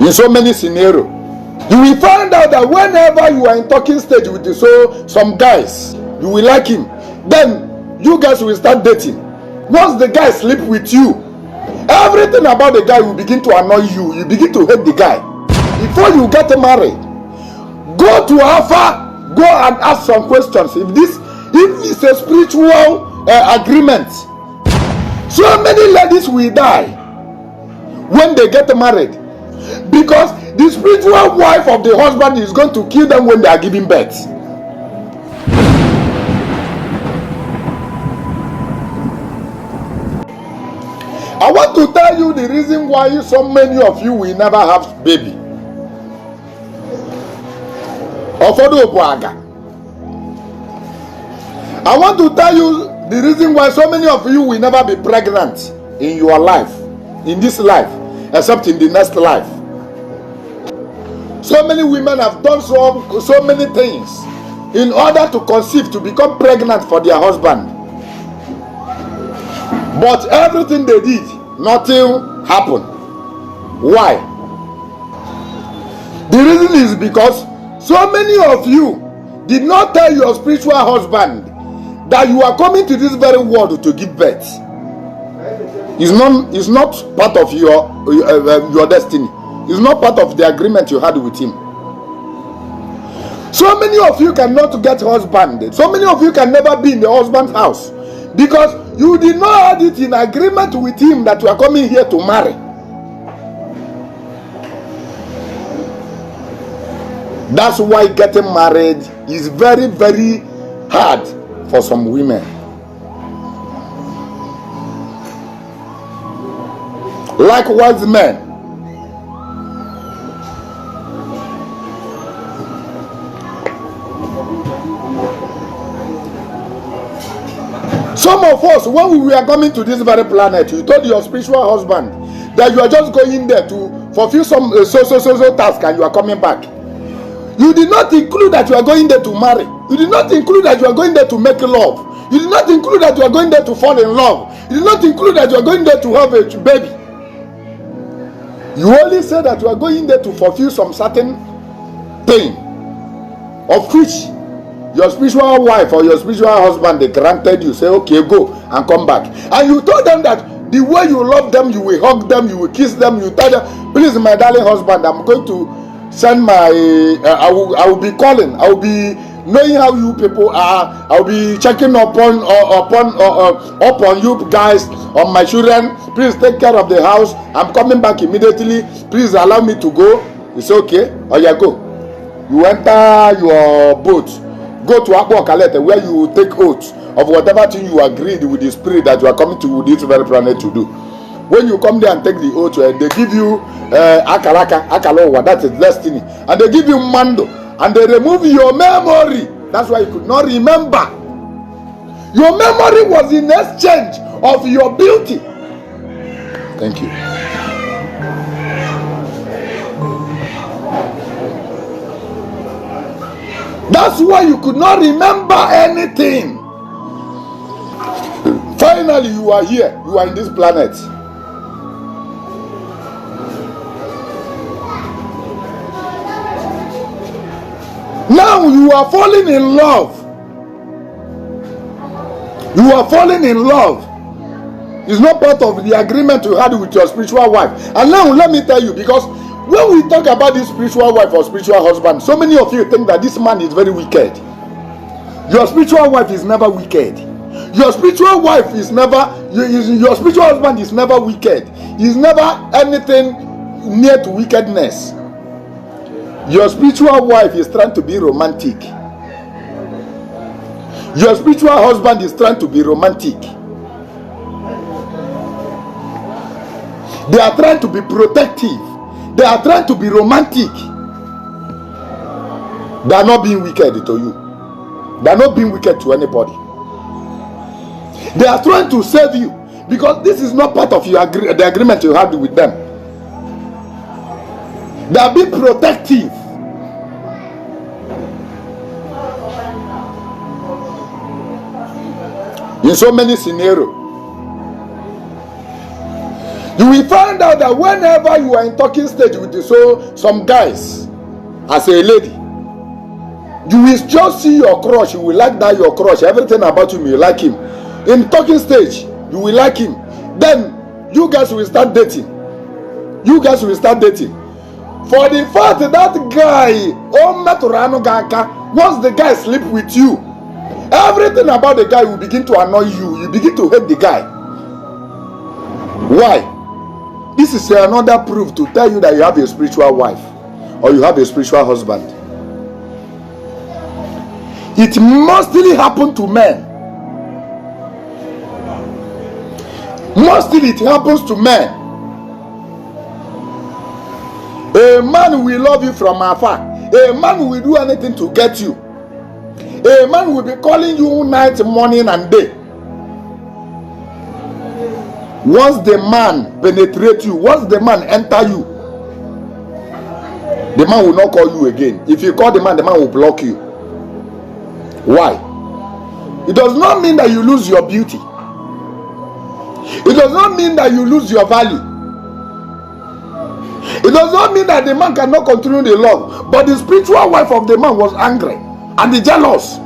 In so many scenarios, you will find out that whenever you are in talking stage with some guys, you will like him. Then you guys will start dating. Once the guy sleep with you, everything about the guy will begin to annoy you. You begin to hate the guy. Before you get married, go to Alpha, go and ask some questions. If it's a spiritual agreement, so many ladies will die when they get married, because the spiritual wife of the husband is going to kill them when they are giving birth. I want to tell you the reason why so many of you will never have baby. I want to tell you the reason why so many of you will never be pregnant in your life, in this life, except in the next life. So many women have done so many things in order to conceive, to become pregnant for their husband. But everything they did, nothing happened. Why? The reason is because so many of you did not tell your spiritual husband that you are coming to this very world to give birth. It's not part of your destiny. It's not part of the agreement you had with him. So many of you cannot get husband. So many of you can never be in the husband's house because you did not have it in agreement with him that you are coming here to marry. That's why getting married is very, very hard for some women. Likewise, men. Some of us, when we were coming to this very planet, you told your spiritual husband that you are just going there to fulfill some so task and you are coming back. You did not include that you are going there to marry. You did not include that you are going there to make love. You did not include that you are going there to fall in love. You did not include that you are going there to have a baby. You only said that you are going there to fulfill some certain thing, of which your spiritual wife or your spiritual husband, they granted you. Say, okay, go and come back. And you told them that the way you love them, you will hug them, you will kiss them. You tell them, please, my darling husband, I'm going to send my I will be calling, I will be knowing how you people are, I will be checking upon you guys, on my children. Please take care of the house. I'm coming back immediately. Please allow me to go. It's okay. Oh yeah, go. You enter your boat, go to Akpo Kalete, where you take oath of whatever thing you agreed with the spirit that you are coming to this very planet to do. When you come there and take the oath, they give you akalowa, that is destiny, and they give you mando, and they remove your memory. That's why you could not remember. Your memory was in exchange of your beauty. Thank you. That's why you could not remember anything. Finally, you are here. You are in this planet. Now you are falling in love. You are falling in love. It's not part of the agreement you had with your spiritual wife. And now let me tell you, because when we talk about this spiritual wife or spiritual husband, so many of you think that this man is very wicked. Your spiritual wife is never wicked. Your spiritual wife is never, your spiritual husband is never wicked. He's never anything near to wickedness. Your spiritual wife is trying to be romantic. Your spiritual husband is trying to be romantic. They are trying to be protective. They are trying to be romantic. They are not being wicked to you. They are not being wicked to anybody. They are trying to save you, because this is not part of the agreement you had with them. They are being protective. In so many scenarios, you will find find out that whenever you are in talking stage with some guys, as a lady, you will just see your crush. You will like that your crush. Everything about him, you like him. In talking stage, you will like him. Then you guys will start dating. For the fact that guy, once the guy sleep with you, everything about the guy will begin to annoy you. You begin to hate the guy. Why? This is another proof to tell you that you have a spiritual wife or you have a spiritual husband. It mostly happen to men. Mostly it happens to men. A man will love you from afar. A man will do anything to get you. A man will be calling you night, morning, and day. Once the man penetrates you, once the man enter you, the man will not call you again. If you call the man will block you. Why? It does not mean that you lose your beauty. It does not mean that you lose your value. It does not mean that the man cannot continue the love. But the spiritual wife of the man was angry and jealous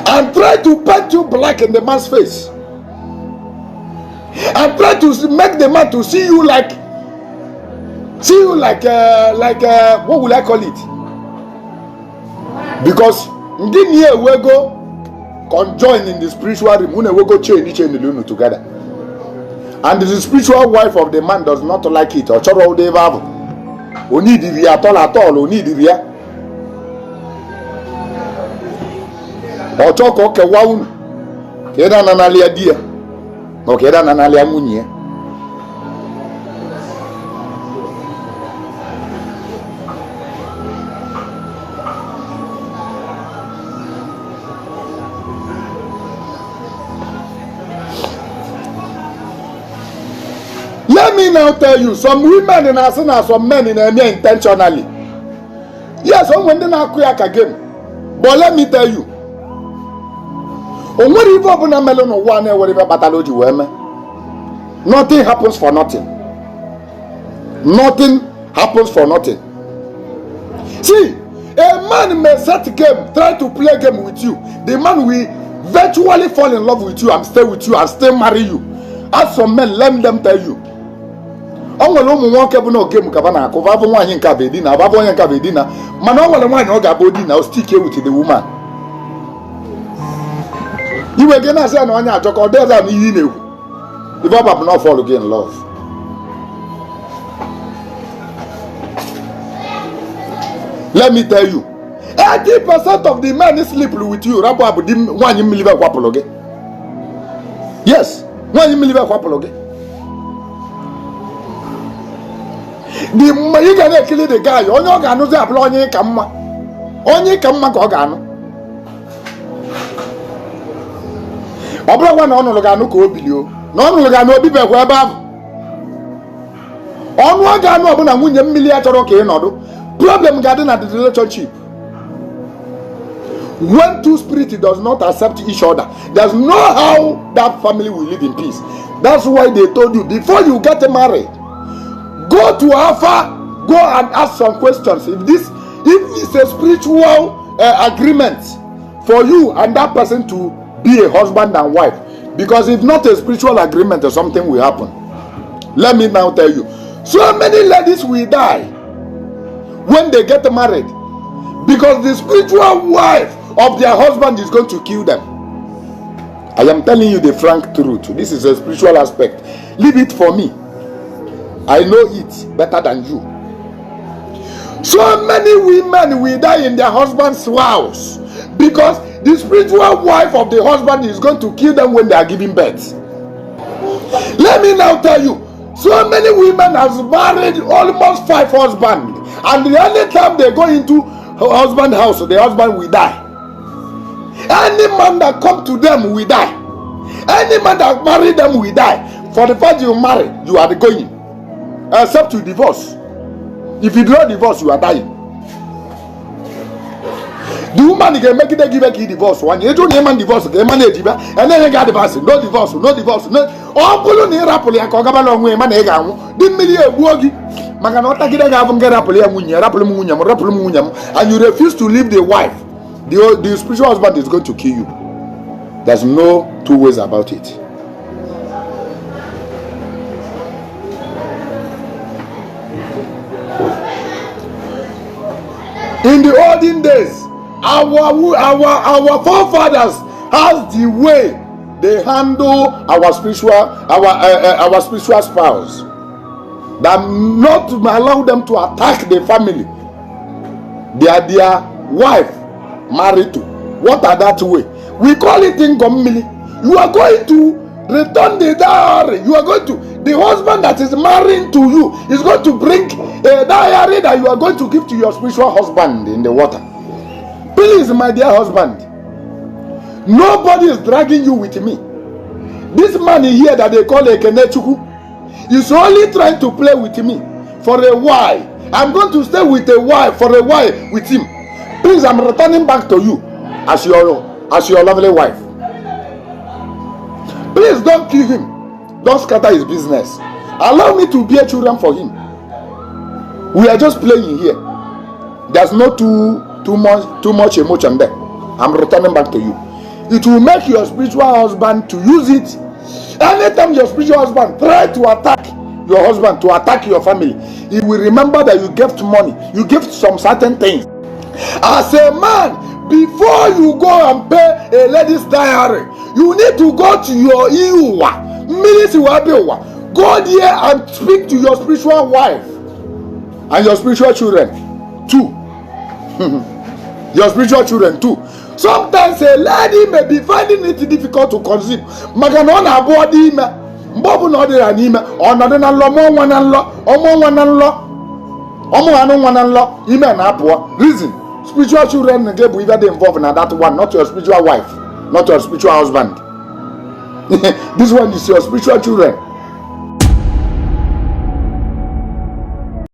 and tried to paint you black in the man's face and tried to make the man to see you like what will I call it? Because we go conjoin in the spiritual realm, we go chain together. And the spiritual wife of the man does not like it. Or choro de vavo. Oni di at all. Oni di ria. Or choko ke waun. Keda nanalia dia. No keda nanalia munye. Let me now tell you, some women in Asana, some men in Emia intentionally. Yes, when they are quick again. But let me tell you, what if open a melon or one whatever pathology women? Nothing happens for nothing. Nothing happens for nothing. See, a man may set game, try to play game with you. The man will virtually fall in love with you and stay with you and still marry you. As some men, let them tell you. Onwere ụmụ nwoke bụ na game ka na akụ vavụ nwaanyị nke abedina vavụ onye nke abedina mana onwere nwaanyị ọ ga-abụ di na o stick with the woman. Iwe gị na-asị na onye ajọ ka ọ dịza na ihe na-ekwu ife ọ bụ na ọ fall in love. Let me tell you, 80% of the men sleep with you. Rabu abụ di nwaanyị mmilibe kwapụrụ gị. Yes, nwaanyị mmilibe kwapụrụ gị. You gonna kill the guy. Onye ọ ga-anụzi abụla onye ka mma. Onye ka mma ka ọ ga-anụ. Ọ bụrụ na ọ nụrụ ga-anụ ka o bilio. Na ọ nụrụ ga-anụ obi bekwa ebe ahụ. Ọnụ ọ ga-anụ ọbụna nwunye mmili ya chọrọ ka ị nọdụ. Problem ga-adị na the relationship. When two spirits does not accept each other, there's no how that family will live in peace. That's why they told you before you get married, go to Alpha, go and ask some questions. If it's a spiritual agreement for you and that person to be a husband and wife, because if not a spiritual agreement, or something will happen. Let me now tell you, so many ladies will die when they get married because the spiritual wife of their husband is going to kill them. I am telling you the frank truth. This is a spiritual aspect. Leave it for me. I know it better than you. So many women will die in their husband's house because the spiritual wife of the husband is going to kill them when they are giving birth. Let me now tell you, so many women have married almost 5 husbands, and the only time they go into her husband's house, the husband will die. Any man that come to them will die. Any man that marry them will die. For the fact you marry, you are going. Except you divorce. If you do not divorce, you are dying. The woman can make it give a divorce. One you don't man divorce, the man and then you got divorce, no divorce, no divorce, no. All pull on the rapoli and Cogabalo way, man, didn't million wogi. Maganota get a rapoli and you refuse to leave the wife. The spiritual husband is going to kill you. There's no two ways about it. In the olden days, our forefathers has the way they handle our spiritual spouse, that not to allow them to attack the family. They are their wife married to. What are that way? We call it ingomili. You are going to return the dowry. You are going to, the husband that is marrying to you is going to bring a dowry that you are going to give to your spiritual husband in the water. Please, my dear husband, nobody is dragging you with me. This man here that they call Ekenechuku is only trying to play with me for a while. I'm going to stay with a while for a while with him. Please, I'm returning back to you as your lovely wife. Please don't kill him. Don't scatter his business. Allow me to bear children for him. We are just playing here. There's no too much emotion there. I'm returning back to you. It will make your spiritual husband to use it. Anytime your spiritual husband try to attack your husband, to attack your family, he will remember that you gave money, you gave some certain things. As a man, before you go and pay a lady's dowry, you need to go to your Iwa, go there and speak to your spiritual wife and your spiritual children too. Your spiritual children too. Sometimes a lady may be finding it difficult to conceive. Maganona body me, Bobu no de anime, or no na lo mo wan lo, ime na poor. Reason. Spiritual children get either involved in that one, not your spiritual wife, not your spiritual husband. This one is your spiritual children.